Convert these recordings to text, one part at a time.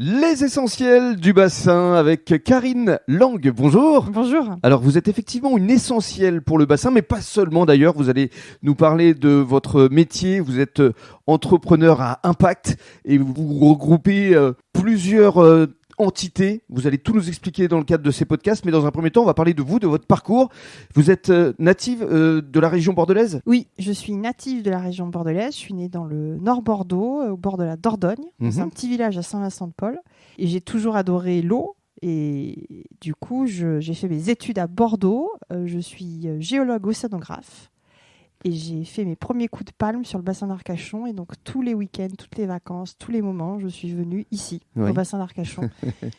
Les essentiels du bassin avec Karine Lang. Bonjour. Bonjour. Alors vous êtes effectivement une essentielle pour le bassin, mais pas seulement d'ailleurs. Vous allez nous parler de votre métier. Vous êtes entrepreneur à impact et vous regroupez plusieurs entités. Vous allez tout nous expliquer dans le cadre de ces podcasts, mais dans un premier temps, on va parler de vous, de votre parcours. Vous êtes native de la région bordelaise ? Oui, je suis native de la région bordelaise. Je suis née dans le nord Bordeaux, au bord de la Dordogne. C'est un petit village à Saint-Vincent-de-Paul. Et j'ai toujours adoré l'eau. Et du coup, j'ai fait mes études à Bordeaux. Je suis géologue océanographe. Et j'ai fait mes premiers coups de palme sur le bassin d'Arcachon. Et donc, tous les week-ends, toutes les vacances, tous les moments, je suis venue ici, au bassin d'Arcachon.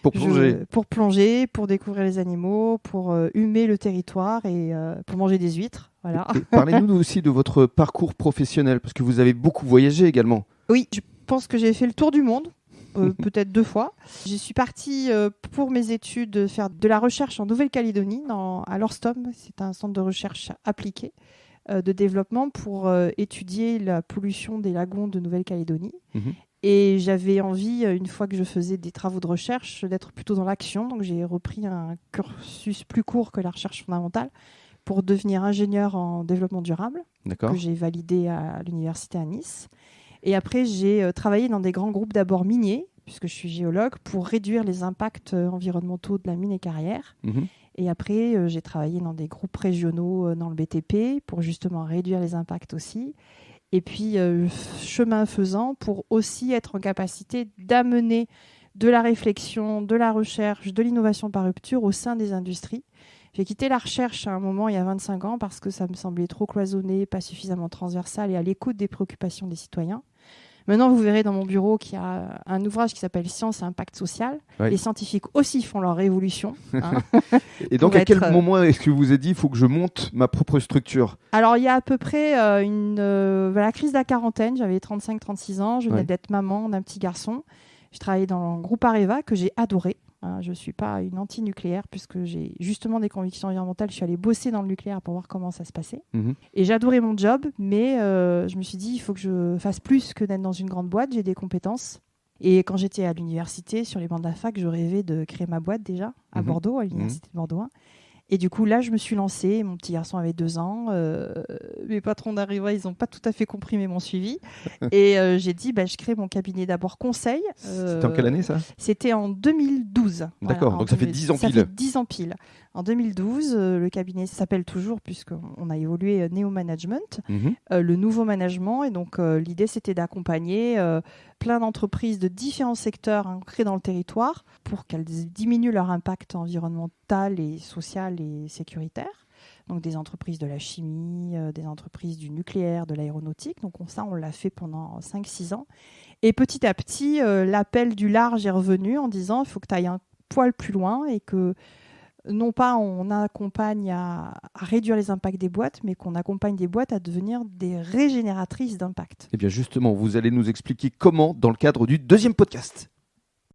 Pour plonger. Pour plonger, pour découvrir les animaux, pour humer le territoire et pour manger des huîtres. Voilà. Et parlez-nous aussi de votre parcours professionnel, parce que vous avez beaucoup voyagé également. Oui, je pense que j'ai fait le tour du monde. Peut-être 2 fois. Je suis partie pour mes études faire de la recherche en Nouvelle-Calédonie, à l'Orstom. C'est un centre de recherche appliqué de développement pour étudier la pollution des lagons de Nouvelle-Calédonie. Et j'avais envie, une fois que je faisais des travaux de recherche, d'être plutôt dans l'action. Donc j'ai repris un cursus plus court que la recherche fondamentale pour devenir ingénieur en développement durable, que j'ai validé à l'université à Nice. Et après, j'ai travaillé dans des grands groupes d'abord miniers, puisque je suis géologue, pour réduire les impacts environnementaux de la mine et carrière. Et après, j'ai travaillé dans des groupes régionaux dans le BTP pour justement réduire les impacts aussi. Et puis, chemin faisant, pour aussi être en capacité d'amener de la réflexion, de la recherche, de l'innovation par rupture au sein des industries. J'ai quitté la recherche à un moment, il y a 25 ans, parce que ça me semblait trop cloisonné, pas suffisamment transversal et à l'écoute des préoccupations des citoyens. Maintenant, vous verrez dans mon bureau qu'il y a un ouvrage qui s'appelle « Science et impact social ». Les scientifiques aussi font leur révolution. Et donc, à quel moment est-ce que vous vous êtes dit « il faut que je monte ma propre structure » ? Alors, il y a à peu près la crise de la quarantaine. J'avais 35-36 ans. Je venais d'être maman d'un petit garçon. Je travaillais dans le groupe Areva, que j'ai adoré. Je ne suis pas une anti-nucléaire puisque j'ai justement des convictions environnementales. Je suis allée bosser dans le nucléaire pour voir comment ça se passait. Et j'adorais mon job, mais je me suis dit, il faut que je fasse plus que d'être dans une grande boîte. J'ai des compétences. Et quand j'étais à l'université, sur les bancs de la fac, je rêvais de créer ma boîte déjà à Bordeaux, à l'université de Bordeaux 1. Et du coup, là, je me suis lancée. Mon petit garçon avait 2 ans. Mes patrons d'Areva, ils n'ont pas tout à fait compris, mais m'ont suivi. Et j'ai dit, je crée mon cabinet d'abord conseil. C'était en quelle année, ça ? C'était en 2012. D'accord, donc ça fait 10 ans pile. Ça fait 10 ans pile. En 2012, le cabinet s'appelle toujours, puisqu'on a évolué Neo Management, le nouveau management. Et donc, l'idée, c'était d'accompagner plein d'entreprises de différents secteurs ancrés dans le territoire pour qu'elles diminuent leur impact environnemental et social et sécuritaire. Donc des entreprises de la chimie, des entreprises du nucléaire, de l'aéronautique. Donc ça, on l'a fait pendant 5-6 ans. Et petit à petit, l'appel du large est revenu en disant il faut que tu ailles un poil plus loin et que non pas on accompagne à réduire les impacts des boîtes, mais qu'on accompagne des boîtes à devenir des régénératrices d'impact. Et bien justement, vous allez nous expliquer comment dans le cadre du 2e podcast.